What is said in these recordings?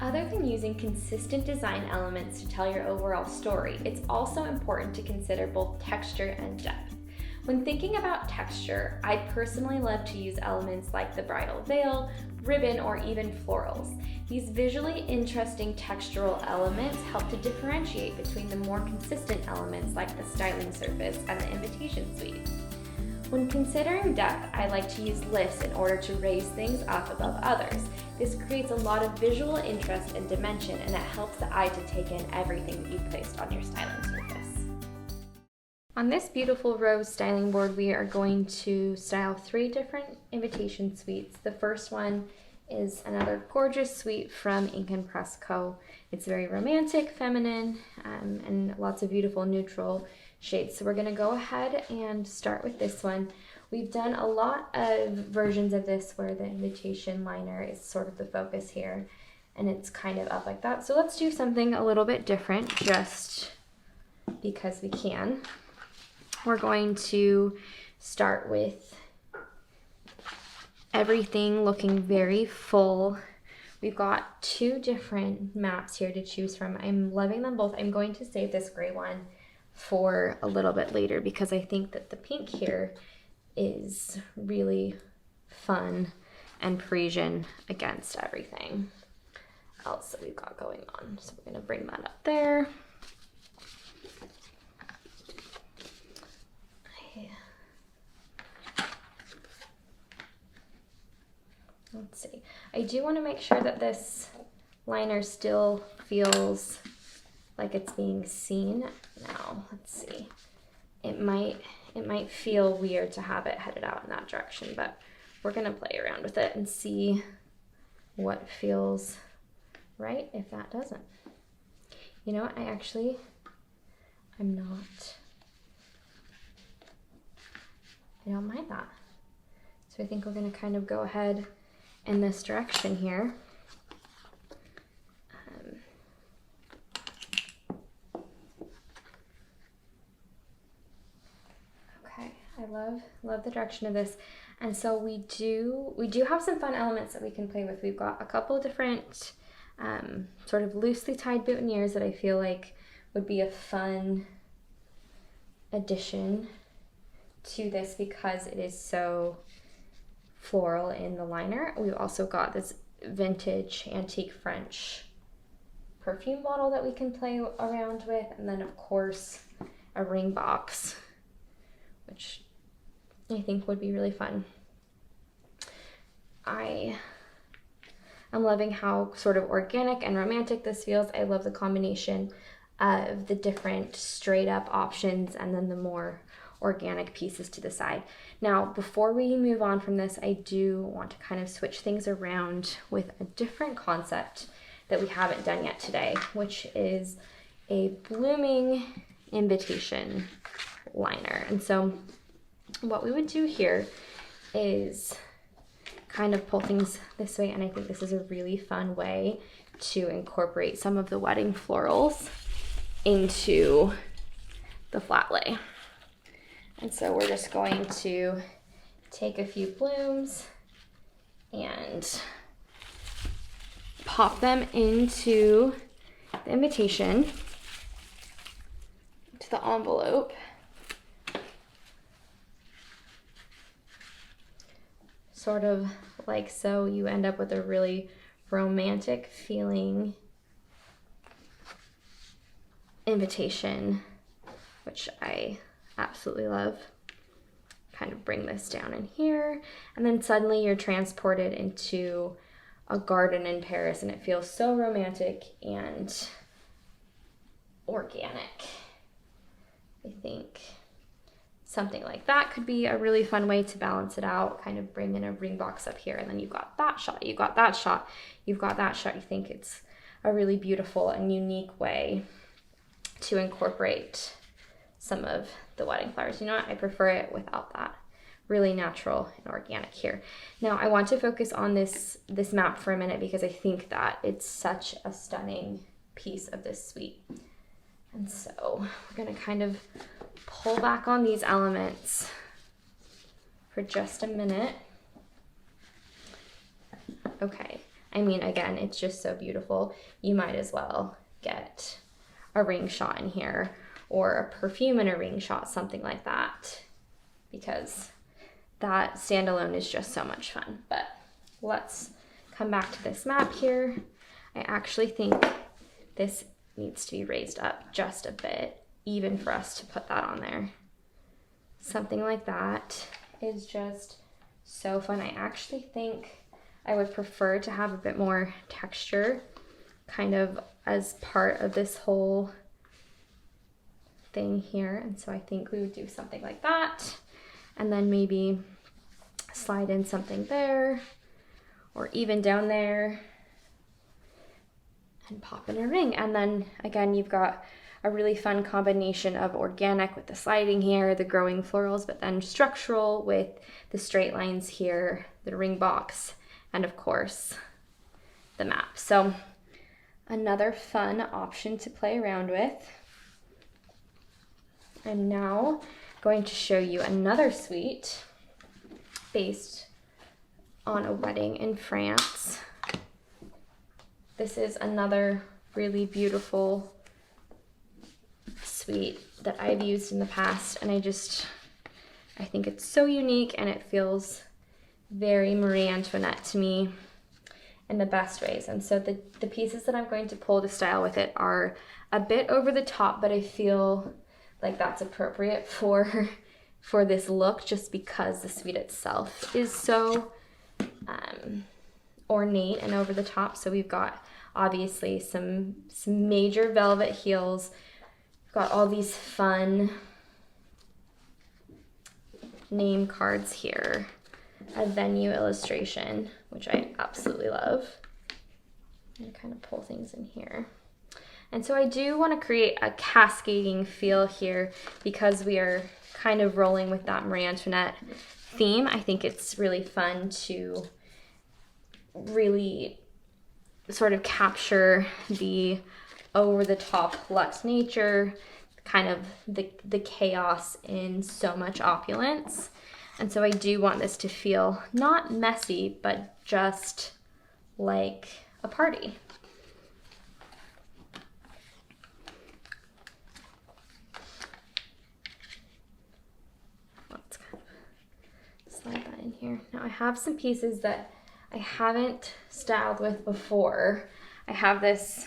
Other than using consistent design elements to tell your overall story, it's also important to consider both texture and depth. When thinking about texture, I personally love to use elements like the bridal veil, ribbon, or even florals. These visually interesting textural elements help to differentiate between the more consistent elements like the styling surface and the invitation suite. When considering depth, I like to use lifts in order to raise things up above others. This creates a lot of visual interest and dimension, and it helps the eye to take in everything that you've placed on your styling surface. On this beautiful rose styling board, we are going to style 3 different invitation suites. The first one is another gorgeous suite from Ink & Press Co. It's very romantic, feminine, and lots of beautiful neutral shades. So we're going to go ahead and start with this one. We've done a lot of versions of this where the invitation liner is sort of the focus here, and it's kind of up like that. So let's do something a little bit different just because we can. We're going to start with everything looking very full. We've got 2 different maps here to choose from. I'm loving them both. I'm going to save this gray one for a little bit later because I think that the pink here is really fun and Parisian against everything else that we've got going on. So we're going to bring that up there. Let's see. I do want to make sure that this liner still feels like it's being seen. Now, let's see. It might feel weird to have it headed out in that direction, but we're going to play around with it and see what feels right if that doesn't. You know what? I'm not. I don't mind that. So I think we're going to kind of go ahead in this direction here. Okay, I love the direction of this. And so we do have some fun elements that we can play with. We've got a couple of different sort of loosely tied boutonnieres that I feel like would be a fun addition to this because it is so floral in the liner. We've also got this vintage antique French perfume bottle that we can play around with, and then of course a ring box, which I think would be really fun. I'm loving how sort of organic and romantic this feels. I love the combination of the different straight up options and then the more organic pieces to the side. Now, before we move on from this, I do want to kind of switch things around with a different concept that we haven't done yet today, which is a blooming invitation liner. And so what we would do here is kind of pull things this way, and I think this is a really fun way to incorporate some of the wedding florals into the flat lay. And so we're just going to take a few blooms and pop them into the invitation, to the envelope. Sort of like so. You end up with a really romantic feeling invitation, which I absolutely love. Kind of bring this down in here, and then suddenly you're transported into a garden in Paris, and it feels so romantic and organic. I think something like that could be a really fun way to balance it out. Kind of bring in a ring box up here, and then you've got that shot, you've got that shot, you've got that shot. You think it's a really beautiful and unique way to incorporate some of the wedding flowers. You know what? I prefer it without that. Really natural and organic here. Now I want to focus on this map for a minute because I think that it's such a stunning piece of this suite. And so we're going to kind of pull back on these elements for just a minute. Okay, I mean, again, it's just so beautiful. You might as well get a ring shot in here, or a perfume and a ring shot, something like that, because that standalone is just so much fun. But let's come back to this map here. I actually think this needs to be raised up just a bit, even for us to put that on there. Something like that is just so fun. I actually think I would prefer to have a bit more texture kind of as part of this whole thing here. And so I think we would do something like that, and then maybe slide in something there, or even down there, and pop in a ring. And then again, you've got a really fun combination of organic with the sliding here, the growing florals, but then structural with the straight lines here, the ring box, and of course the map. So another fun option to play around with. I'm now going to show you another suite based on a wedding in France. This is another really beautiful suite that I've used in the past, and I think it's so unique, and it feels very Marie Antoinette to me in the best ways. And so the pieces that I'm going to pull to style with it are a bit over the top, but I feel like that's appropriate for this look, just because the suite itself is so ornate and over the top. So we've got obviously some major velvet heels. We've got all these fun name cards here, a venue illustration, which I absolutely love. And kind of pull things in here. And so I do want to create a cascading feel here, because we are kind of rolling with that Marie Antoinette theme. I think it's really fun to really sort of capture the over-the-top luxe nature, kind of the chaos in so much opulence. And so I do want this to feel not messy, but just like a party. Let's kind of slide that in here. Now I have some pieces that I haven't styled with before. I have this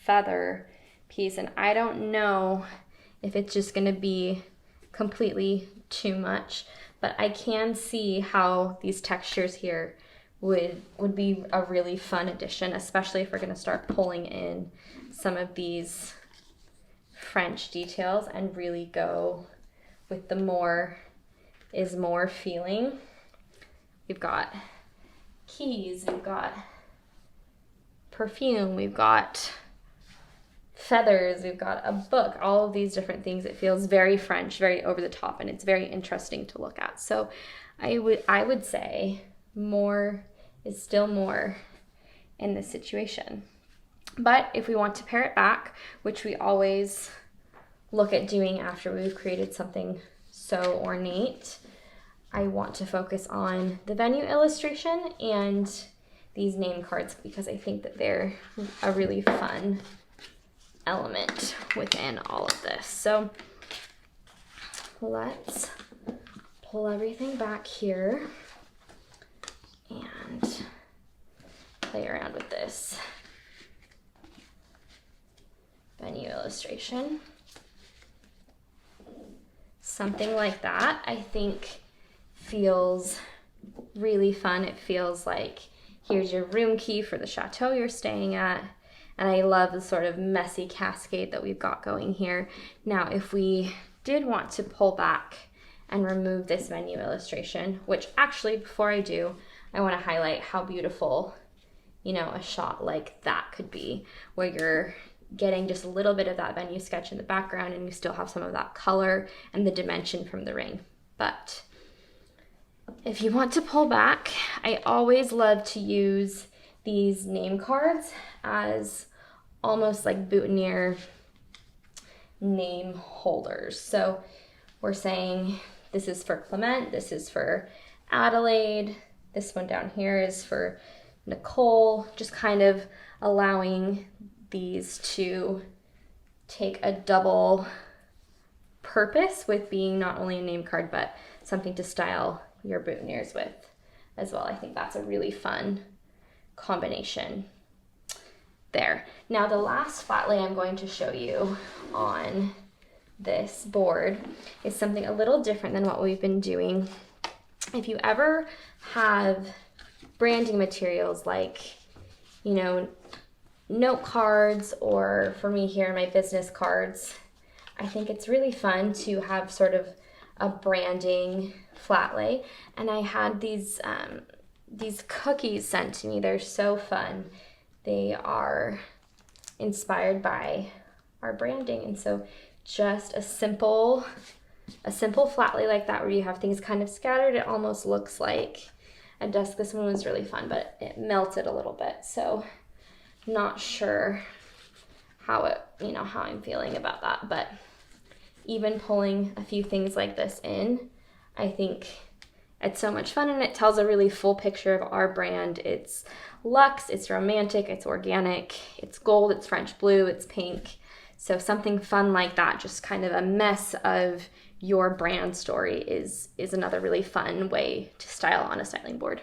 feather piece, and I don't know if it's just gonna be completely too much, but I can see how these textures here would be a really fun addition, especially if we're gonna start pulling in some of these French details and really go with the more is more feeling. We've got keys, we've got perfume, we've got feathers, we've got a book, all of these different things. It feels very French, very over the top, and it's very interesting to look at. So I would say more is still more in this situation. But if we want to pare it back, which we always look at doing after we've created something so ornate, I want to focus on the venue illustration and these name cards, because I think that they're a really fun element within all of this. So let's pull everything back here and play around with this venue illustration. Something like that, I think, feels really fun. It feels like here's your room key for the chateau you're staying at. And I love the sort of messy cascade that we've got going here. Now, if we did want to pull back and remove this venue illustration, which actually, before I do, I want to highlight how beautiful, you know, a shot like that could be, where you're getting just a little bit of that venue sketch in the background and you still have some of that color and the dimension from the ring. But if you want to pull back, I always love to use these name cards as almost like boutonniere name holders. So we're saying this is for Clement, this is for Adelaide, this one down here is for Nicole, just kind of allowing these to take a double purpose with being not only a name card, but something to style your boutonnieres with as well. I think that's a really fun combination there. Now the last flat lay I'm going to show you on this board is something a little different than what we've been doing. If you ever have branding materials like, you know, note cards, or for me here, my business cards, I think it's really fun to have sort of a branding flat lay. And I had these cookies sent to me. They're so fun. They are inspired by our branding. And so just a simple flat lay like that, where you have things kind of scattered. It almost looks like a desk. This one was really fun, but it melted a little bit. So not sure how I'm feeling about that, but even pulling a few things like this in, I think it's so much fun, and it tells a really full picture of our brand. It's luxe, it's romantic, it's organic, it's gold, it's French blue, it's pink. So something fun like that, just kind of a mess of your brand story, is another really fun way to style on a styling board.